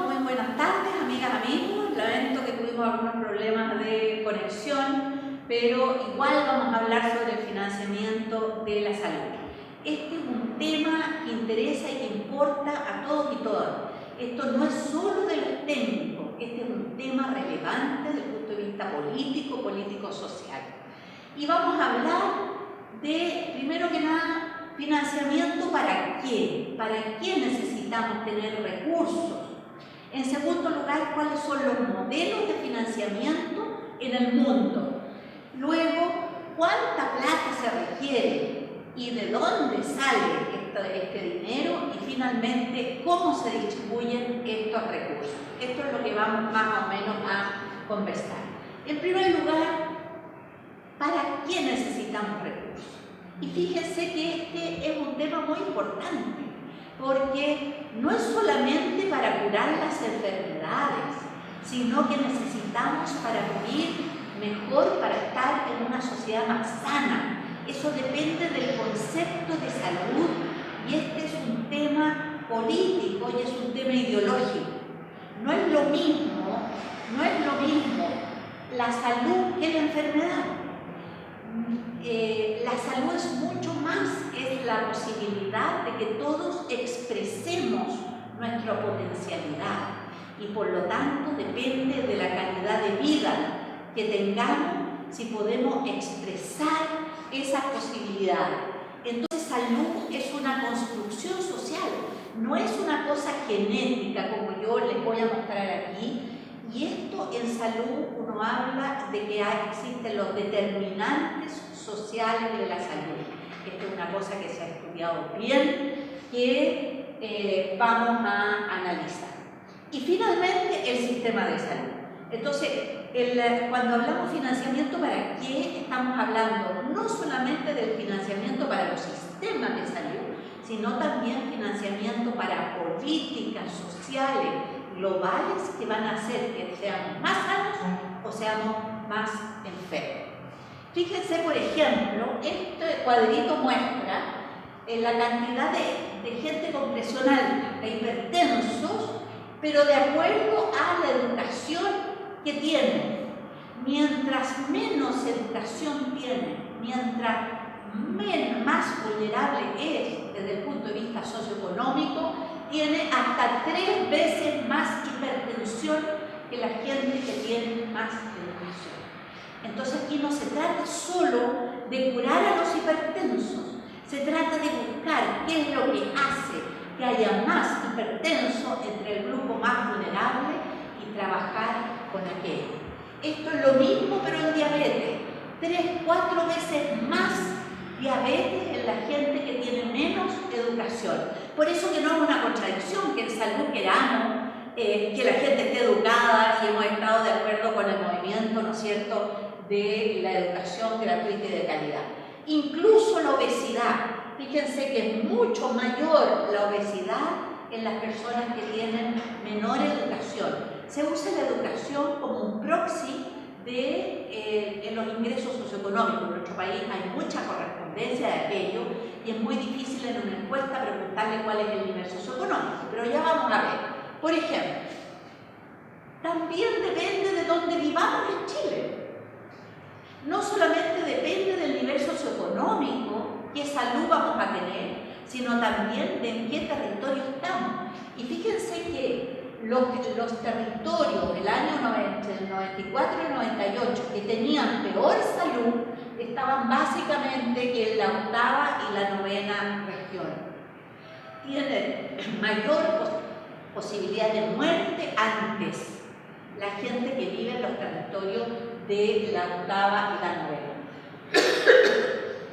muy buenas tardes, amigas, amigos. Lamento que tuvimos algunos problemas de conexión, pero igual vamos a hablar sobre el financiamiento de la salud. Este es un tema que interesa y que importa a todos y todas. Esto no es solo de los técnicos, este es un tema relevante desde el punto de vista político, político-social. Y vamos a hablar de, primero que nada, financiamiento para quién. ¿Para quién necesitamos tener recursos? En segundo lugar, ¿cuáles son los modelos de financiamiento en el mundo? Luego, ¿cuánta plata se requiere? ¿Y de dónde sale este dinero? Y finalmente, ¿cómo se distribuyen estos recursos? Esto es lo que vamos más o menos a conversar. En primer lugar, ¿para qué necesitamos recursos? Y fíjense que este es un tema muy importante, porque no es solamente para curar las enfermedades, sino que necesitamos para vivir mejor, para estar en una sociedad más sana. Eso depende del concepto de salud, y este es un tema político y es un tema ideológico. No es lo mismo la salud que la enfermedad. La salud es mucho más, es la posibilidad de que todos expresemos nuestra potencialidad y por lo tanto depende de la calidad de vida que tengamos si podemos expresar esa posibilidad. Entonces salud es una construcción social, no es una cosa genética como yo les voy a mostrar aquí. Y esto en salud uno habla de que existen los determinantes sociales de la salud. Esta es una cosa que se ha estudiado bien, que vamos a analizar. Y finalmente el sistema de salud. Entonces, cuando hablamos de financiamiento, ¿para qué estamos hablando? No solamente del financiamiento para los sistemas de salud, sino también financiamiento para políticas sociales globales que van a hacer que seamos más sanos o seamos más enfermos. Fíjense, por ejemplo, este cuadrito muestra la cantidad de gente con presión alta, de hipertensos, pero de acuerdo a la educación que tienen. Mientras menos educación tienen, mientras más vulnerable es desde el punto de vista socioeconómico, tiene hasta 3 veces más hipertensión que la gente que tiene más educación. Entonces aquí no se trata solo de curar a los hipertensos, se trata de buscar qué es lo que hace que haya más hipertensos entre el grupo más vulnerable y trabajar con aquello. Esto es lo mismo pero en diabetes, 3-4 veces más diabetes en la gente que tiene menos educación. Por eso que no es una contradicción que en salud queramos que la gente esté educada, y hemos estado de acuerdo con el movimiento, ¿no es cierto?, de la educación gratuita y de calidad. Incluso la obesidad, fíjense que es mucho mayor la obesidad en las personas que tienen menor educación. Se usa la educación como un proxy de los ingresos socioeconómicos. En nuestro país hay mucha correspondencia de aquello y es muy difícil en una encuesta preguntarle cuál es el nivel socioeconómico, pero ya vamos a ver. Por ejemplo, también depende de dónde vivamos en Chile. No solamente depende del nivel socioeconómico, qué salud vamos a tener, sino también de en qué territorio estamos. Y fíjense que los territorios del año 94 y 98 que tenían peor salud estaban básicamente en la 8ª y la 9ª región. Tienen mayor posibilidad de muerte antes la gente que vive en los territorios de la 8ª y la 9ª.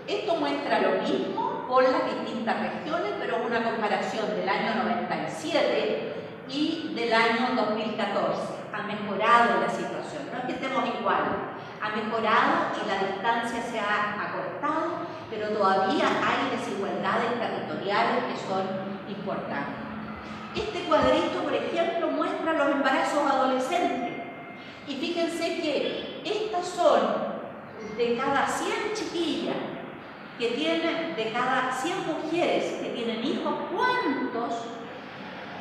Esto muestra lo mismo por las distintas regiones, pero una comparación del año 97 y del año 2014. Ha mejorado la situación, no es que estemos igual, ha mejorado y la distancia se ha acortado, pero todavía hay desigualdades territoriales que son importantes. Este cuadrito, por ejemplo, muestra los embarazos adolescentes. Y fíjense que estas son de cada 100 chiquillas que tienen, de cada 100 mujeres que tienen hijos, ¿cuántos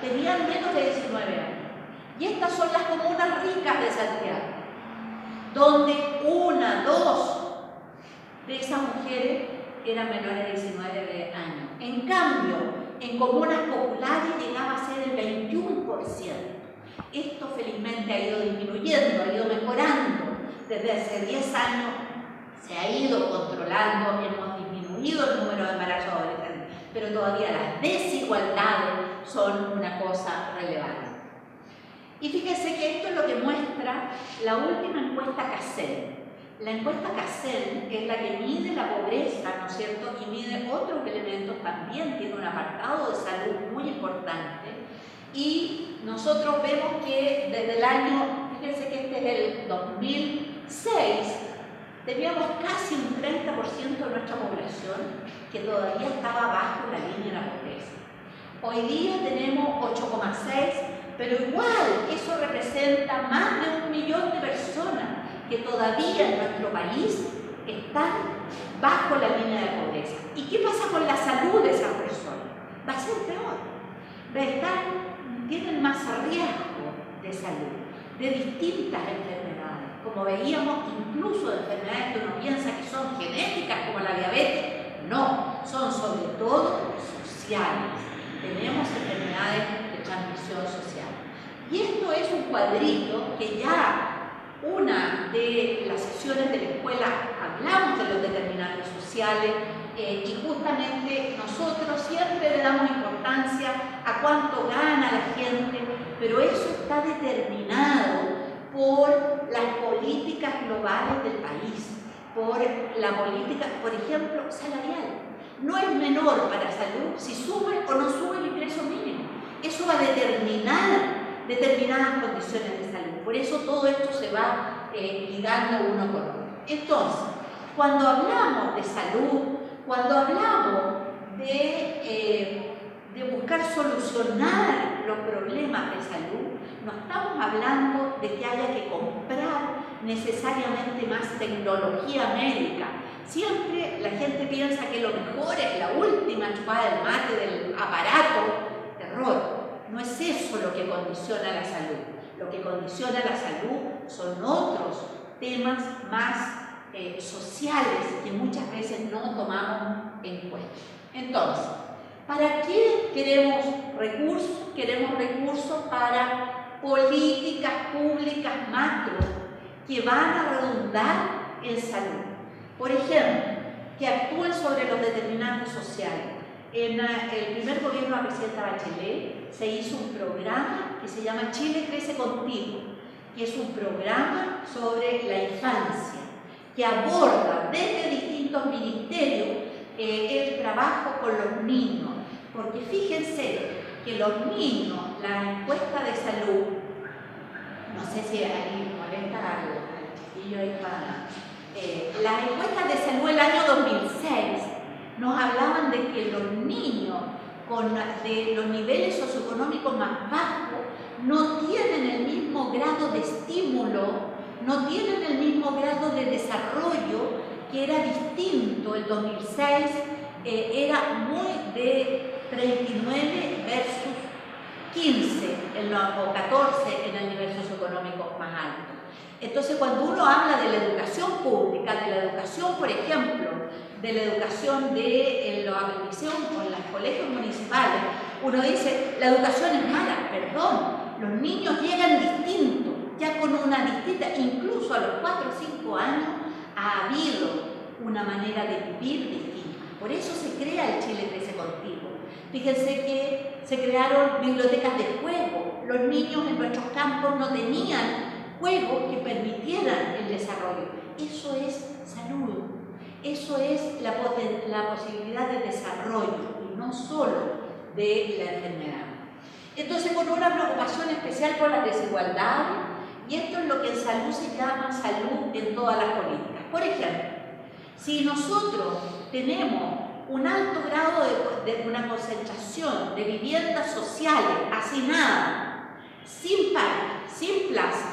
tenían menos de 19 años? Y estas son las comunas ricas de Santiago, donde 1, 2 de esas mujeres eran menores de 19 años. En cambio, en comunas populares llegaba a ser el 21%. Esto felizmente ha ido disminuyendo, ha ido mejorando. Desde hace 10 años se ha ido controlando, hemos disminuido el número de embarazos adolescentes, pero todavía las desigualdades son una cosa relevante. Y fíjense que esto es lo que muestra la última encuesta CASEL. La encuesta CASEL es la que mide la pobreza, ¿no es cierto? Y mide otros elementos también, tiene un apartado de salud muy importante. Y nosotros vemos que desde el año, fíjense que este es el 2006, teníamos casi un 30% de nuestra población que todavía estaba bajo la línea de la pobreza. Hoy día tenemos 8,6, pero igual eso representa más de 1 millón de personas que todavía en nuestro país están bajo la línea de pobreza. ¿Y qué pasa con la salud de esas personas? Va a ser peor. Tienen más riesgo de salud, de distintas enfermedades. Como veíamos, incluso de enfermedades que uno piensa que son genéticas, como la diabetes, no, son sobre todo sociales. Tenemos enfermedades de transmisión social. Y esto es un cuadrito que ya una de las sesiones de la escuela hablamos de los determinantes sociales y justamente nosotros siempre le damos importancia a cuánto gana la gente, pero eso está determinado por las políticas globales del país, por la política, por ejemplo, salarial. No es menor para salud si sube o no sube el ingreso mínimo. Eso va a determinar determinadas condiciones de salud. Por eso todo esto se va ligando uno con otro. Entonces, cuando hablamos de salud, cuando hablamos de buscar solucionar los problemas de salud, no estamos hablando de que haya que comprar necesariamente más tecnología médica. Siempre la gente piensa que lo mejor es la última chupada del mate del aparato. Error. No es eso lo que condiciona la salud. Lo que condiciona la salud son otros temas más sociales que muchas veces no tomamos en cuenta. Entonces, ¿para qué queremos recursos? Queremos recursos para políticas públicas macro que van a redundar en salud. Por ejemplo, que actúen sobre los determinantes sociales. En el primer gobierno de la presidenta Bachelet se hizo un programa que se llama Chile Crece Contigo, que es un programa sobre la infancia, que aborda desde distintos ministerios el trabajo con los niños. Porque fíjense que los niños, la encuesta de salud, no sé si ahí molesta al chiquillo ahí para... las encuestas de salud del año 2006 nos hablaban de que los niños de los niveles socioeconómicos más bajos no tienen el mismo grado de estímulo, no tienen el mismo grado de desarrollo, que era distinto. El 2006 era muy de 39 versus 15 o 14 en el nivel socioeconómico más alto. Entonces, cuando uno habla de la educación pública, de la educación, por ejemplo, de la educación de la admisión con los colegios municipales, uno dice, la educación es mala. Perdón, los niños llegan distintos, ya con una distinta, incluso a los 4 o 5 años ha habido una manera de vivir distinta. Por eso se crea el Chile Crece Contigo. Fíjense que se crearon bibliotecas de juego. Los niños en nuestros campos no tenían juegos que permitieran el desarrollo. Eso es salud, eso es la posibilidad de desarrollo y no solo de la enfermedad. Entonces, con una preocupación especial por las desigualdades, y esto es lo que en salud se llama salud en todas las políticas. Por ejemplo, si nosotros tenemos un alto grado de una concentración de viviendas sociales hacinadas, sin parque, sin plaza,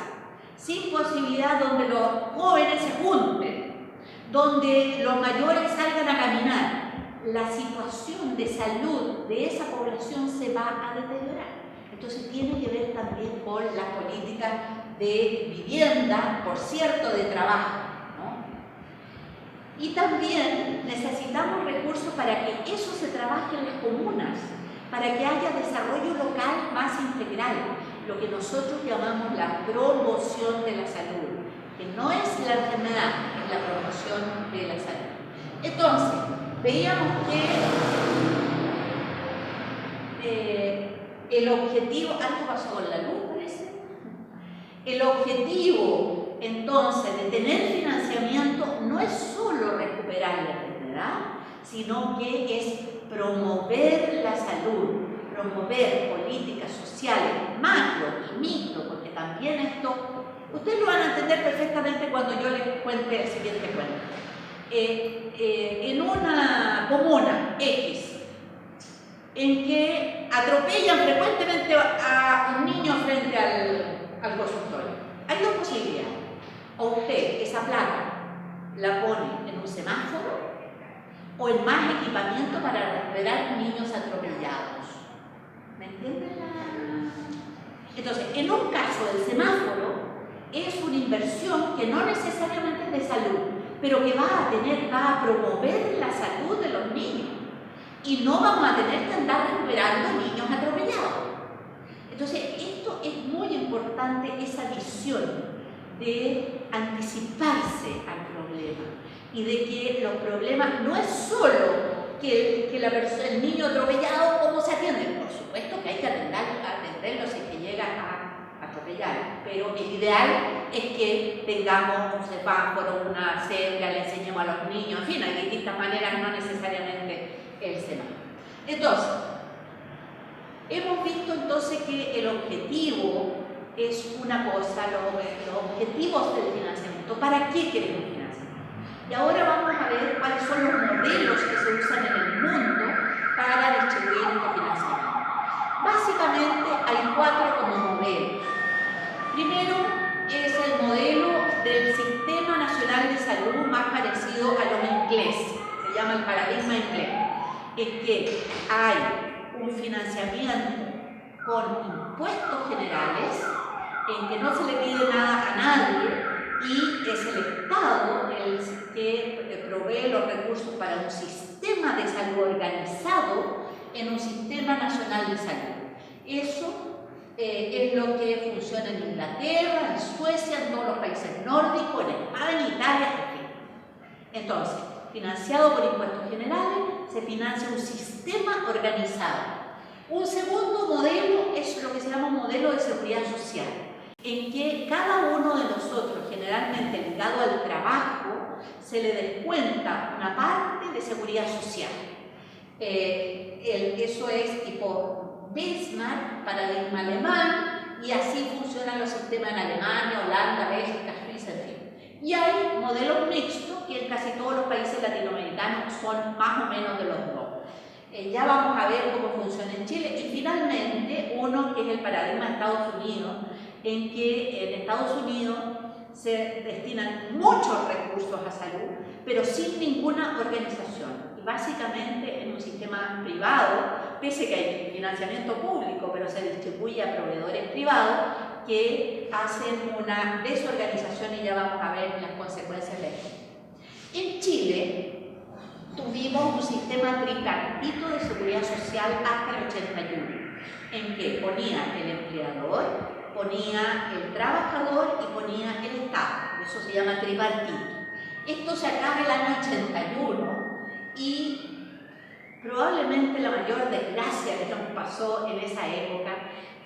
sin posibilidad donde los jóvenes se junten, donde los mayores salgan a caminar, la situación de salud de esa población se va a deteriorar. Entonces tiene que ver también con las políticas de vivienda, por cierto, de trabajo, ¿no? Y también necesitamos recursos para que eso se trabaje en las comunas, para que haya desarrollo local más integral, lo que nosotros llamamos la promoción de la salud, que no es la enfermedad, es la promoción de la salud. Entonces, veíamos que el objetivo, algo pasó con la luz, parece. El objetivo, entonces, de tener financiamiento no es solo recuperar la enfermedad, sino que es promover la salud, promover políticas sociales macro y micro, porque también esto, ustedes lo van a entender perfectamente cuando yo les cuente el siguiente cuento. En una comuna X, en que atropellan frecuentemente a un niño frente al consultorio, hay dos posibilidades. O usted esa placa la pone en un semáforo o en más equipamiento para recuperar niños atropellados. ¿Me entienden? Entonces, en un caso del semáforo es una inversión que no necesariamente es de salud, pero que va a promover la salud de los niños. Y no vamos a tener que andar recuperando niños atropellados. Entonces, esto es muy importante, esa visión de anticiparse al problema y de que los problemas no es solo que el niño atropellado, ¿cómo se atiende? Por supuesto que hay que atenderlo si es que llega a atropellar, pero el ideal es que tengamos un semáforo, una cebra, le enseñemos a los niños, en fin, hay distintas maneras, no necesariamente el semáforo. Entonces, hemos visto entonces que el objetivo es una cosa, los objetivos del financiamiento. ¿Para qué queremos financiamiento? Y ahora vamos a ver cuáles son los modelos que se usan en el mundo para distribuir este financiamiento. Básicamente hay 4 como modelos. Primero es el modelo del Sistema Nacional de Salud, más parecido a los ingleses, se llama el paradigma inglés. Es que hay un financiamiento con impuestos generales, en que no se le pide nada a nadie y es el Estado el que provee los recursos para un sistema de salud organizado en un sistema nacional de salud. Eso es lo que funciona en Inglaterra, en Suecia, en todos los países nórdicos, en España, Italia, etc. Entonces, financiado por impuestos generales, se financia un sistema organizado. Un segundo modelo es lo que se llama un modelo de seguridad social, en que cada uno de nosotros, generalmente ligado al trabajo, se le descuenta una parte de seguridad social. Eso es tipo Bismarck, paradigma alemán, y así funcionan los sistemas en Alemania, Holanda, Bélgica, Suiza, en fin. Y hay modelos mixtos que en casi todos los países latinoamericanos son más o menos de los dos. Ya vamos a ver cómo funciona en Chile. Y finalmente, uno que es el paradigma de Estados Unidos, en que en Estados Unidos se destinan muchos recursos a salud, pero sin ninguna organización. Y básicamente en un sistema privado, pese que hay financiamiento público, pero se distribuye a proveedores privados que hacen una desorganización y ya vamos a ver las consecuencias de esto. En Chile tuvimos un sistema tripartito de seguridad social hasta el 81, en que ponía el empleador, ponía el trabajador y ponía el Estado. Eso se llama tripartito. Esto se acaba el año 81 y probablemente la mayor desgracia que nos pasó en esa época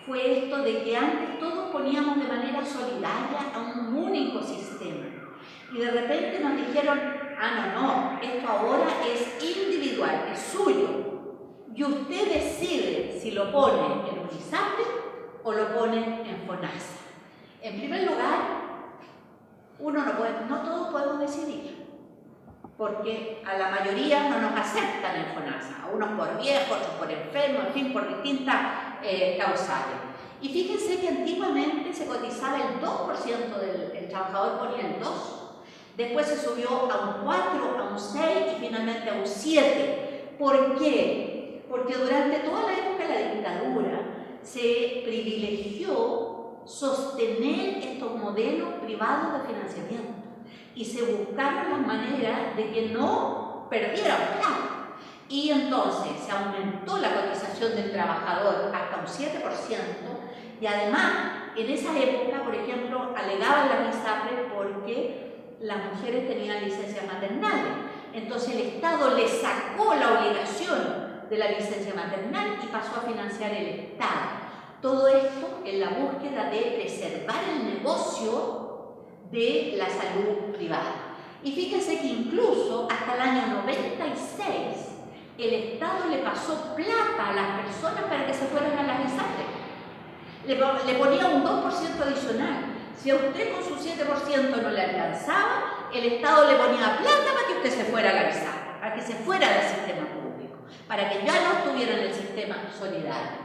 fue esto de que antes todos poníamos de manera solidaria a un único sistema. Y de repente nos dijeron, no, esto ahora es individual, es suyo. Y usted decide si lo pone en un ISAPRE o lo pone en FONASA. En primer lugar, no todos podemos decidir, porque a la mayoría no nos aceptan en FONASA, a unos por viejos, otros por enfermos, en fin, por distintas causales. Y fíjense que antiguamente se cotizaba el 2%, el trabajador ponía el 2%, después se subió a un 4%, a un 6% y finalmente a un 7%. ¿Por qué? Porque durante toda la época de la dictadura se privilegió sostener estos modelos privados de financiamiento y se buscaron las maneras de que no perdieran plata. Y entonces se aumentó la cotización del trabajador hasta un 7%, y además en esa época, por ejemplo, alegaban las ISAPRES porque las mujeres tenían licencias maternales. Entonces el Estado le sacó la obligación de la licencia maternal y pasó a financiar el Estado. Todo esto en la búsqueda de preservar el negocio de la salud privada. Y fíjense que incluso hasta el año 96 el Estado le pasó plata a las personas para que se fueran a las ISAPRES. Le ponía un 2% adicional. Si a usted con su 7% no le alcanzaba, el Estado le ponía plata para que usted se fuera a la ISAPRE, para que se fuera del sistema público, para que ya no estuviera en el sistema solidario.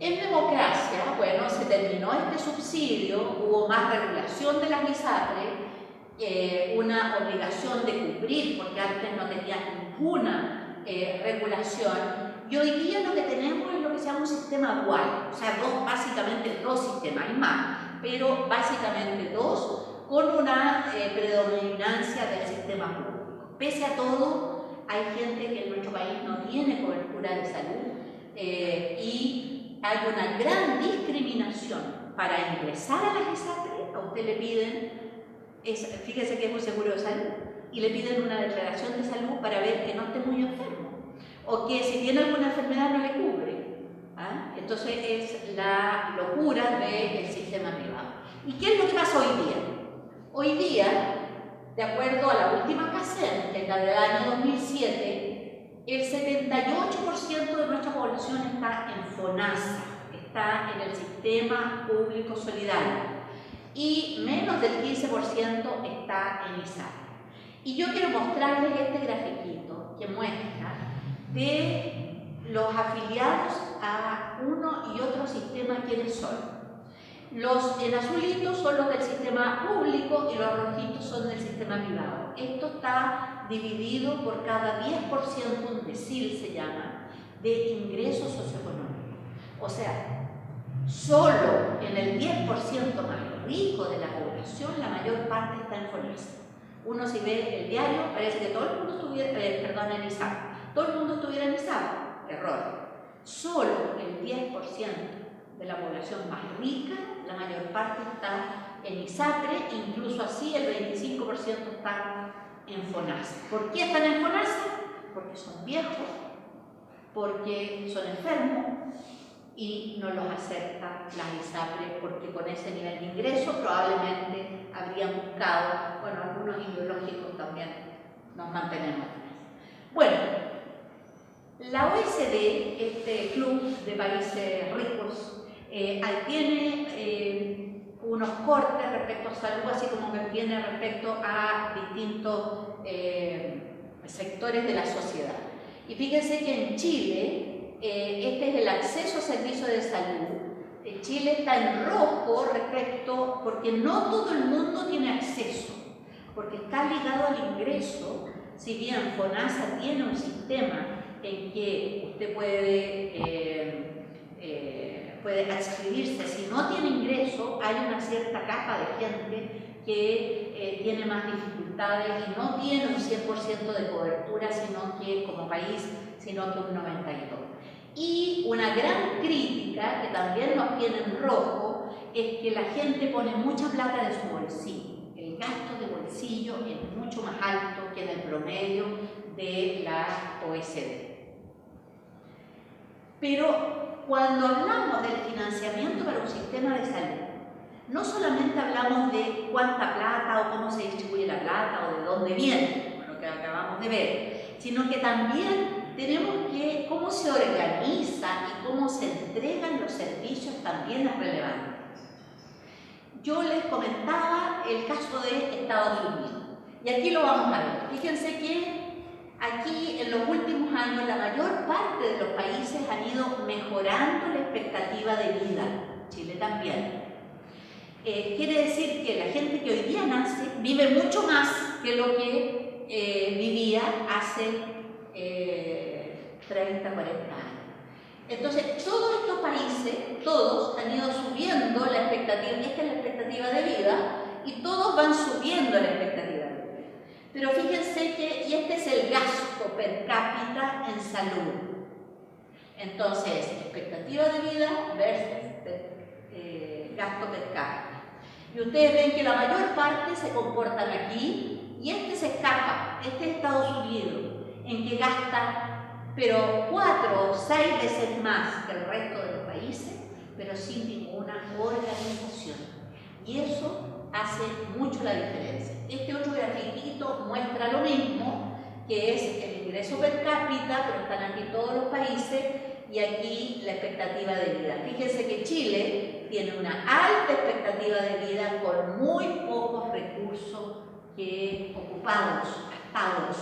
En democracia, bueno, se terminó este subsidio, hubo más regulación de las ISAPRES, una obligación de cubrir, porque antes no tenía ninguna regulación, y hoy día lo que tenemos es lo que se llama un sistema dual, o sea, básicamente dos sistemas, hay más, pero básicamente dos, con una predominancia del sistema público. Pese a todo, hay gente que en nuestro país no tiene cobertura de salud y hay una gran discriminación para ingresar a las ISAPRES. A usted le piden, fíjese que es un seguro de salud, y le piden una declaración de salud para ver que no esté muy enfermo, o que si tiene alguna enfermedad no le cubre. ¿Ah? Entonces es la locura del sistema privado. ¿Y qué es lo que pasa hoy día? Hoy día, de acuerdo a la última CACEN, que es la del año 2007, el 78% de nuestra población está en FONASA, está en el sistema público solidario, y menos del 15% está en ISAPRE. Y yo quiero mostrarles este grafiquito que muestra de los afiliados a uno y otro sistema quiénes son. Los en azulito son los del sistema público y los rojitos son del sistema privado. Esto está dividido por cada 10%, un decil se llama, de ingreso socioeconómico. O sea, solo en el 10% más rico de la población, la mayor parte está en FONASA. Uno, si ve el diario, parece que todo el mundo estuviera, en ISAPRE. Todo el mundo estuviera en ISAPRE. Error. Solo el 10% de la población más rica, la mayor parte está en ISAPRE, incluso así el 25% está en FONASA. ¿Por qué están en FONASA? Porque son viejos, porque son enfermos, y no los acepta las ISAPRE porque con ese nivel de ingreso probablemente habrían buscado, bueno, algunos ideológicos también nos mantenemos. Bueno, la OECD, este club de países ricos, tiene unos cortes respecto a salud, así como que tiene respecto a distintos sectores de la sociedad. Y fíjense que en Chile, este es el acceso a servicios de salud. Chile está en rojo respecto, porque no todo el mundo tiene acceso, porque está ligado al ingreso. Si bien FONASA tiene un sistema en que usted puede adscribirse, si no tiene ingreso, hay una cierta capa de gente que tiene más dificultades y no tiene un 100% de cobertura, sino que como país, sino que un 92%. Y una gran crítica, que también nos tiene en rojo, es que la gente pone mucha plata de su bolsillo. El gasto de bolsillo es mucho más alto que en el promedio de la OECD. Pero cuando hablamos del financiamiento para un sistema de salud, no solamente hablamos de cuánta plata o cómo se distribuye la plata o de dónde viene, como lo que acabamos de ver, sino que también tenemos que cómo se organiza y cómo se entregan los servicios también es relevante. Yo les comentaba el caso de Estados Unidos, y aquí lo vamos a ver. Fíjense que aquí en los últimos años la mayor parte de los países han ido mejorando la expectativa de vida, Chile también. Quiere decir que la gente que hoy día nace vive mucho más que lo que vivía hace 30, 40 años. Entonces, todos estos países, todos han ido subiendo la expectativa, y esta es la expectativa de vida, y todos van subiendo la expectativa de vida. Pero fíjense que, y este es el gasto per cápita en salud. Entonces, expectativa de vida versus gasto per cápita. Y ustedes ven que la mayor parte se comportan aquí, y este se escapa, este es Estados Unidos, en que gasta pero 4 o 6 veces más que el resto de los países, pero sin ninguna organización. Y eso hace mucho la diferencia. Este otro grafiquito muestra lo mismo, que es el ingreso per cápita, pero están aquí todos los países, y aquí la expectativa de vida. Fíjense que Chile tiene una alta expectativa de vida con muy pocos recursos ocupados, gastados.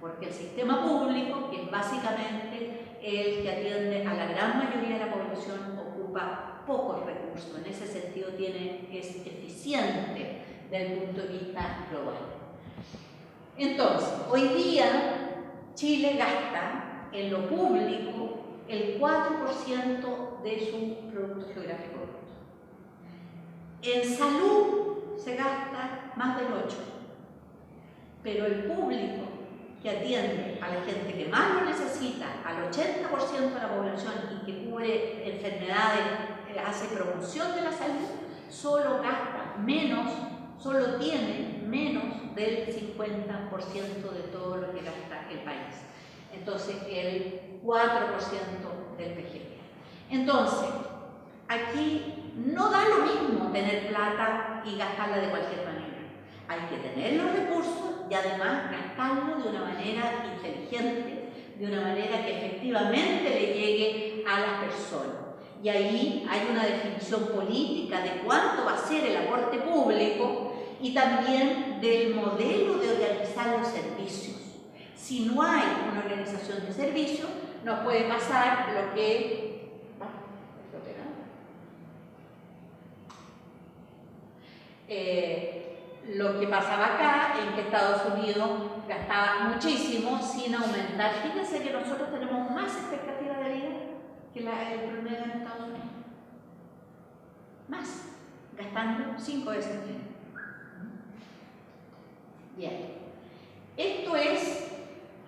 Porque el sistema público, que es básicamente el que atiende a la gran mayoría de la población, ocupa pocos recursos. En ese sentido es eficiente desde el punto de vista global. Entonces, hoy día Chile gasta en lo público el 4% de su Producto Geográfico Bruto. En salud se gasta más del 8%. Pero el público que atiende a la gente que más lo necesita, al 80% de la población y que cubre enfermedades, hace promoción de la salud, solo gasta menos, solo tiene menos del 50% de todo lo que gasta el país. Entonces, el 4% del PGB. Entonces, aquí no da lo mismo tener plata y gastarla de cualquier manera. Hay que tener los recursos y además gastarlo de una manera inteligente, de una manera que efectivamente le llegue a las personas. Y ahí hay una definición política de cuánto va a ser el aporte público y también del modelo de organizar los servicios. Si no hay una organización de servicios, nos puede pasar lo que... lo que pasaba acá, en que Estados Unidos gastaba muchísimo sin aumentar. Fíjense que nosotros tenemos más expectativa de vida que el promedio en Estados Unidos. Más, gastando 5 veces menos. Bien. Esto es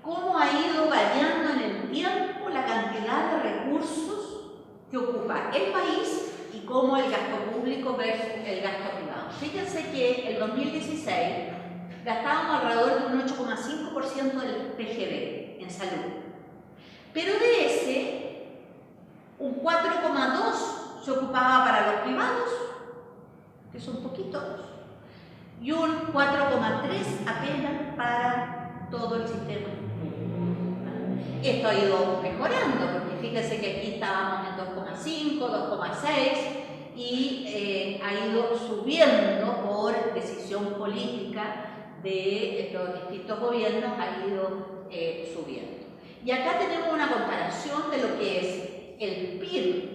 cómo ha ido variando en el tiempo la cantidad de recursos que ocupa el país y cómo el gasto público versus el gasto privado. Fíjense que en 2016 gastábamos alrededor de un 8,5% del PGB en salud. Pero de ese, un 4,2% se ocupaba para los privados, que son poquitos, y un 4,3% apenas para todo el sistema público. Esto ha ido mejorando, porque fíjense que aquí estábamos en 2,5, 2,6 y ha ido subiendo por decisión política de los distintos gobiernos, ha ido subiendo. Y acá tenemos una comparación de lo que es el PIB,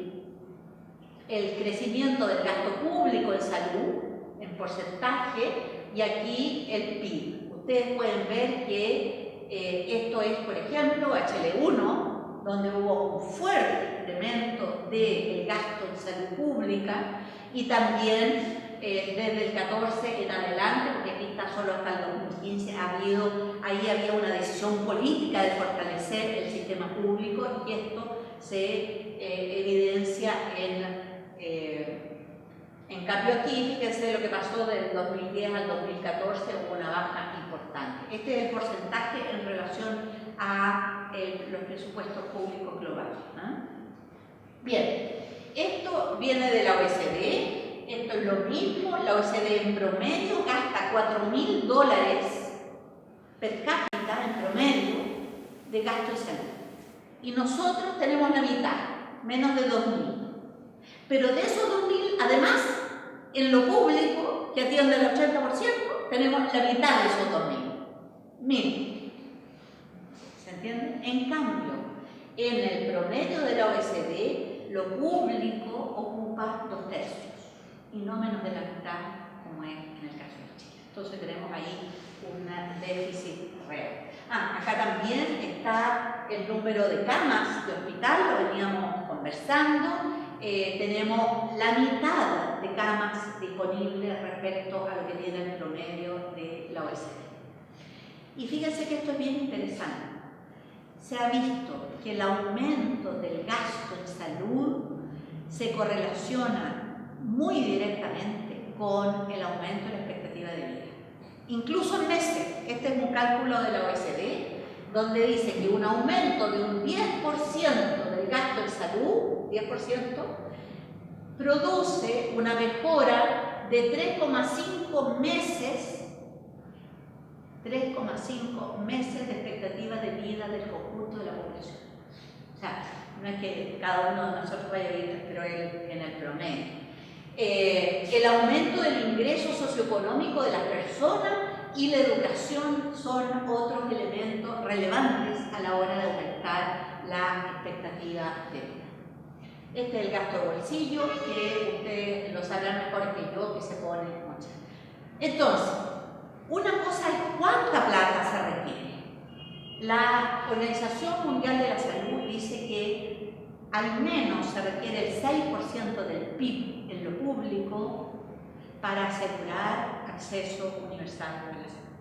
el crecimiento del gasto público en salud, en porcentaje, y aquí el PIB. Ustedes pueden ver que esto es, por ejemplo, HL1, donde hubo un fuerte incremento del gasto en salud pública, y también desde el 14 en adelante, porque aquí está solo hasta el 2015, ahí había una decisión política de fortalecer el sistema público, y esto se evidencia en cambio aquí, fíjense lo que pasó del 2010 al 2014, hubo una baja importante. Este es el porcentaje en relación a los presupuestos públicos globales. Bien, esto viene de la OECD, esto es lo mismo, la OECD en promedio gasta $4.000 per cápita en promedio de gasto en salud. Y nosotros tenemos la mitad, menos de 2.000. Pero de esos 2.000, además, en lo público, que atiende el 80%, tenemos la mitad de esos 2.000. ¿Se entiende? En cambio, en el promedio de la OECD, lo público ocupa 2/3 y no menos de la mitad, como es en el caso de Chile. Entonces tenemos ahí un déficit real. Acá también está el número de camas de hospital, lo veníamos conversando. Tenemos la mitad de camas disponibles respecto a lo que tiene el promedio de la OECD. Y fíjense que esto es bien interesante. Se ha visto que el aumento del gasto en salud se correlaciona muy directamente con el aumento de la expectativa de vida. Incluso en meses, este es un cálculo de la OECD, donde dice que un aumento de un 10% del gasto en salud, 10%, produce una mejora de 3,5 meses de expectativa de vida del conjunto de la población. O sea, no es que cada uno de nosotros vaya a vivir, pero en el promedio. El aumento del ingreso socioeconómico de las personas y la educación son otros elementos relevantes a la hora de aumentar la expectativa de vida. Este es el gasto de bolsillo, que ustedes lo sabrán mejor que yo, que se pone mucho. Entonces, una cosa es cuánta plata se requiere. La Organización Mundial de la Salud dice que al menos se requiere el 6% del PIB en lo público para asegurar acceso universal a la salud.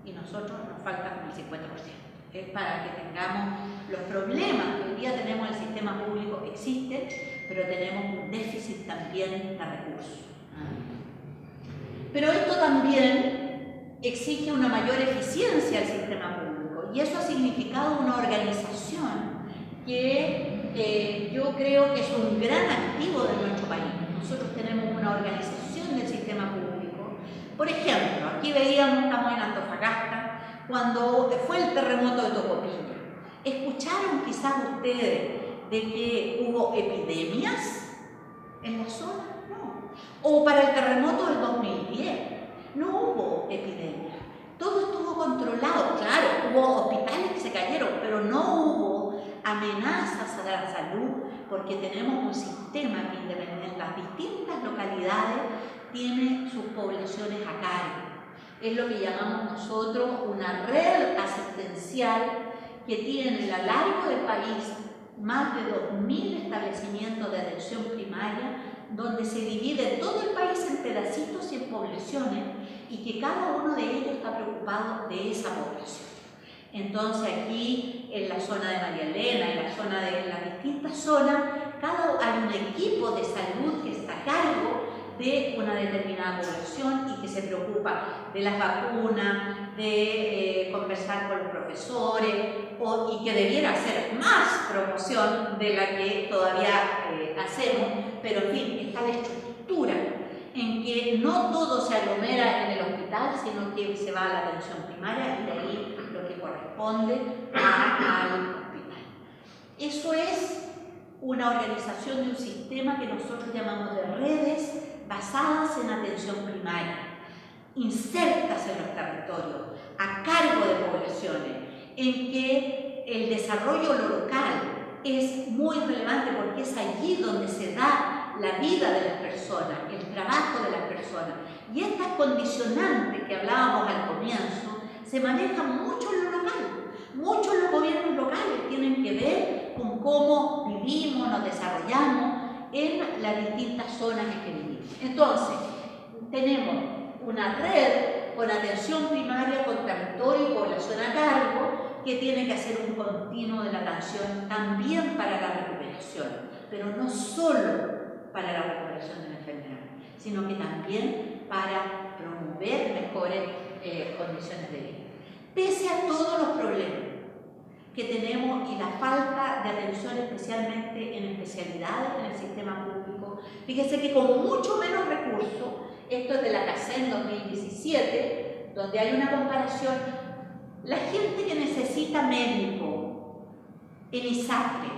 Y nosotros nos falta como el 50%. Es para que tengamos los problemas que hoy día tenemos en el sistema público, existen, pero tenemos un déficit también de recursos. Pero esto también exige una mayor eficiencia del sistema público, y eso ha significado una organización que yo creo que es un gran activo de nuestro país. Nosotros tenemos una organización del sistema público. Por ejemplo, aquí veíamos, estamos en Antofagasta, cuando fue el terremoto de Tocopilla. ¿Escucharon quizás ustedes de que hubo epidemias en la zona? No. O para el terremoto del 2010, no hubo epidemia. Todo estuvo controlado. Claro, hubo hospitales que se cayeron, pero no hubo amenazas a la salud, porque tenemos un sistema que independiente, las distintas localidades tienen sus poblaciones a cargo. Es lo que llamamos nosotros una red asistencial que tiene a lo largo del país más de 2.000 establecimientos de atención primaria, donde se divide todo el país en pedacitos y en poblaciones, y que cada uno de ellos está preocupado de esa población. Entonces aquí en la zona de María Elena, en la zona de las distintas zonas, hay un equipo de salud que está a cargo de una determinada población y que se preocupa de las vacunas, de conversar con los profesores, y que debiera hacer más promoción de la que todavía hacemos, pero en fin, está la estructura en que no todo se aglomera en el hospital, sino que se va a la atención primaria y de ahí lo que corresponde al hospital. Eso es una organización de un sistema que nosotros llamamos de redes basadas en atención primaria, insertas en los territorios, a cargo de poblaciones, en que el desarrollo local es muy relevante porque es allí donde se da la vida de las personas, el trabajo de las personas. Y estas condicionantes que hablábamos al comienzo se manejan mucho en lo local, mucho en los gobiernos locales, tienen que ver con cómo vivimos, nos desarrollamos en las distintas zonas en que vivimos. Entonces, tenemos una red con atención primaria, con territorio y población a cargo, que tiene que hacer un continuo de la atención también para la recuperación, pero no solo para la recuperación de la enfermedad, sino que también para promover mejores condiciones de vida. Pese a todos los problemas que tenemos y la falta de atención especialmente en especialidades en el sistema público, fíjense que con mucho menos recursos, esto es de la CACEN 2017, donde hay una comparación, la gente que necesita médico en ISAPRE,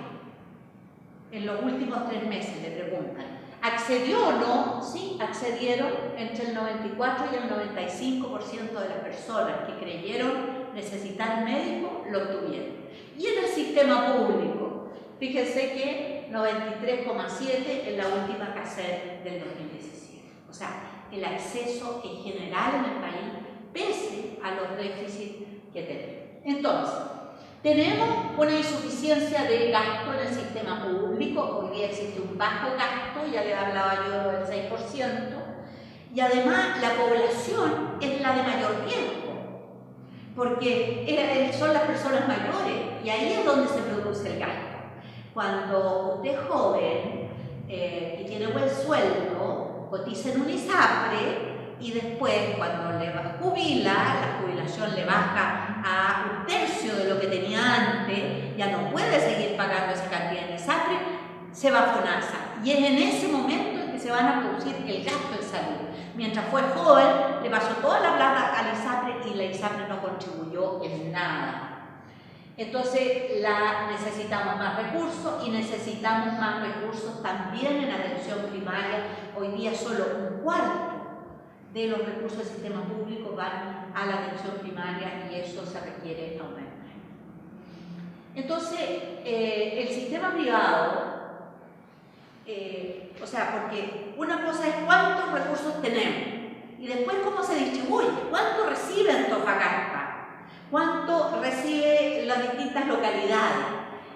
en los últimos 3 meses le preguntan, ¿accedió o no? Sí, accedieron entre el 94 y el 95% de las personas que creyeron necesitar médico, lo obtuvieron. Y en el sistema público, fíjense que 93,7 en la última CACEN del 2017. O sea, el acceso en general en el país, pese a los déficits que tenemos. Entonces, Tenemos una insuficiencia de gasto en el sistema público. Hoy día existe un bajo gasto, ya le hablaba yo del 6%, y además la población es la de mayor riesgo, porque son las personas mayores, y ahí es donde se produce el gasto. Cuando usted es joven y tiene buen sueldo, cotiza en un ISAPRE, y después, cuando le jubila, la jubilación le baja a 1/3 de lo que tenía antes, ya no puede seguir pagando esa cantidad en ISAPRE, se va a FONASA. Y es en ese momento en que se van a producir el gasto en salud. Mientras fue joven, le pasó toda la plata al ISAPRE y la ISAPRE no contribuyó en nada. Entonces, necesitamos más recursos y necesitamos más recursos también en atención primaria. Hoy día solo 1/4 de los recursos del sistema público van a la atención primaria y eso se requiere aumentar. Entonces, el sistema privado, porque una cosa es cuántos recursos tenemos y después cómo se distribuye, cuánto recibe Antofagasta, cuánto recibe las distintas localidades.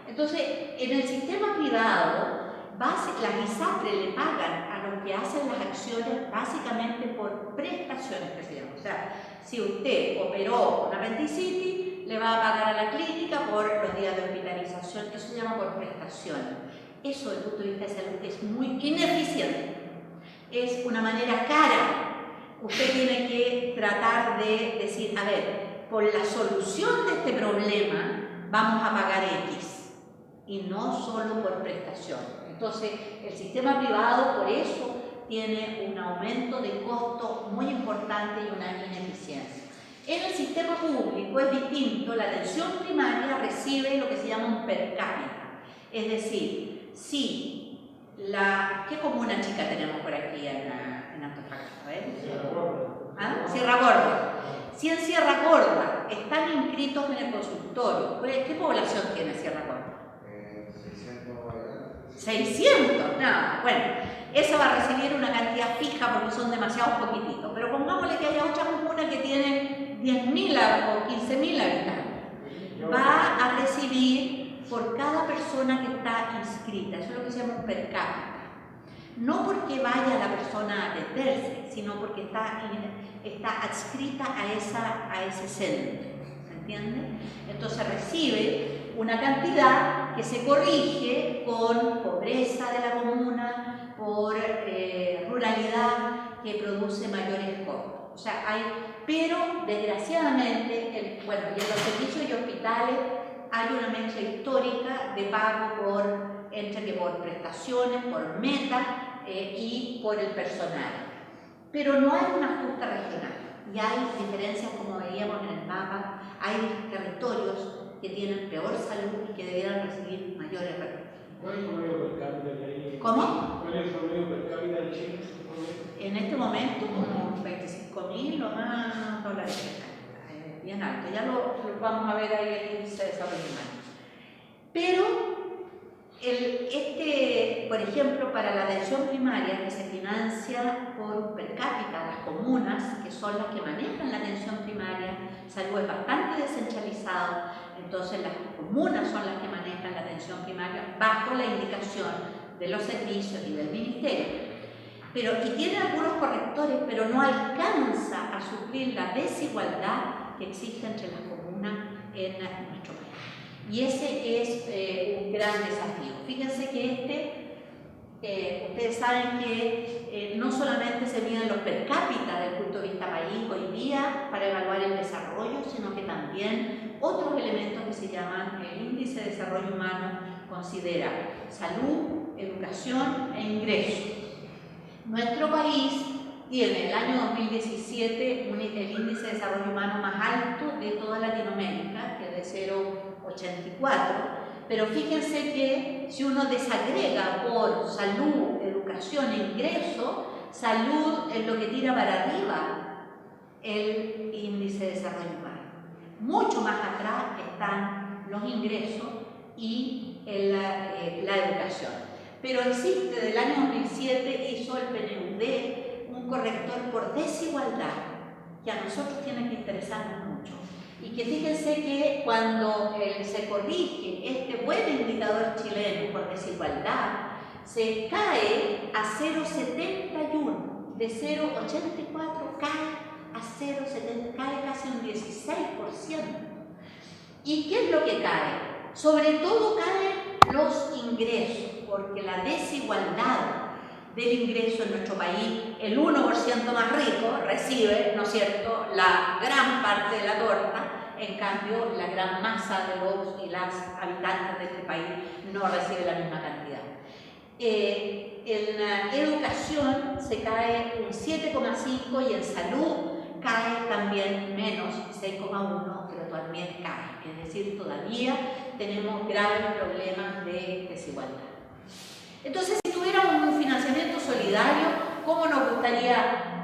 Entonces, en el sistema privado, las ISAPRE le pagan a los que hacen las acciones básicamente por prestaciones que se llaman. O sea, si usted operó una apendicitis, le va a pagar a la clínica por los días de hospitalización. Eso se llama por prestaciones. Eso, desde el punto de vista de salud, es muy ineficiente. Es una manera cara. Usted tiene que tratar de decir, a ver, por la solución de este problema vamos a pagar X y no solo por prestación. Entonces, el sistema privado por eso tiene un aumento de costo muy importante y una ineficiencia. En el sistema público es distinto, la atención primaria recibe lo que se llama un per cápita. Es decir, si ¿qué comuna chica tenemos por aquí en Antofagasta? Sierra Gorda. ¿Ah? Sierra Gorda. Si en Sierra Gorda están inscritos en el consultorio, ¿qué población tiene Sierra Gorda? 600, no, bueno, esa va a recibir una cantidad fija porque son demasiados poquititos, pero pongámosle que haya otra comuna que tiene 10.000 o 15.000 habitantes, va a recibir por cada persona que está inscrita, eso es lo que se llama un per cápita, no porque vaya la persona a atenderse, sino porque está adscrita a ese centro, ¿se entiende? Entonces recibe una cantidad que se corrige con pobreza de la comuna, por ruralidad que produce mayores costos. O sea, pero desgraciadamente, y en los servicios y hospitales hay una mezcla histórica de pago entre prestaciones, por meta y por el personal. Pero no hay una justa regional y hay diferencias, como veíamos en el mapa, hay territorios que tienen peor salud y que debieran recibir mayores recursos. ¿Cuál es el promedio per cápita de ahí? ¿Cómo? ¿Cuál es el promedio per cápita de Chile? En este momento, como 25.000 o más dólares. Bien alto. Ya lo vamos a ver ahí el índice de desarrollo humano. Pero, por ejemplo, para la atención primaria, que se financia por per cápita, las comunas, que son las que manejan la atención primaria, salud es bastante descentralizado, entonces las comunas son las que manejan la atención primaria bajo la indicación de los servicios y del ministerio. Y tiene algunos correctores, pero no alcanza a suplir la desigualdad que existe entre las comunas en nuestro país. Y ese es un gran desafío. Fíjense que ustedes saben que no solamente se miden los per cápita desde el punto de vista país hoy día para evaluar el desarrollo, sino que también otros elementos que se llaman el índice de desarrollo humano considera salud, educación e ingresos. Nuestro país tiene el año 2017 el índice de desarrollo humano más alto de toda Latinoamérica, que es de 0,84, pero fíjense que si uno desagrega por salud, educación e ingreso, salud es lo que tira para arriba el índice de desarrollo humano. Mucho más atrás están los ingresos y la educación. Pero existe, del año 2007 hizo el PNUD un corrector por desigualdad que a nosotros tiene que interesarnos mucho. Y que fíjense que cuando se corrige este buen indicador chileno por desigualdad, se cae a 0,71, de 0,84 cae a 0,70, cae casi un 16%. ¿Y qué es lo que cae? Sobre todo caen los ingresos, porque la desigualdad del ingreso en nuestro país, el 1% más rico recibe, ¿no es cierto?, la gran parte de la torta. En cambio, la gran masa de los y las habitantes de este país no recibe la misma cantidad. En la educación se cae un 7,5 y en salud cae también menos, 6,1, pero también cae. Es decir, todavía tenemos graves problemas de desigualdad. Entonces, si tuviéramos un financiamiento solidario, ¿cómo nos gustaría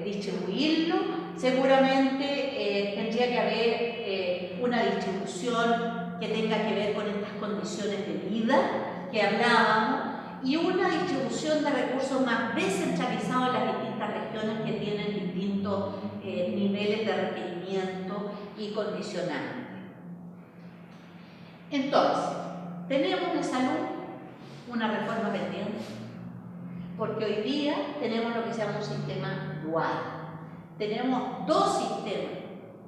distribuirlo? Seguramente tendría que haber una distribución que tenga que ver con estas condiciones de vida que hablábamos y una distribución de recursos más descentralizados en las distintas regiones que tienen distintos niveles de requerimiento y condicionantes. Entonces, tenemos de salud una reforma pendiente, porque hoy día tenemos lo que se llama un sistema dual. Tenemos dos sistemas,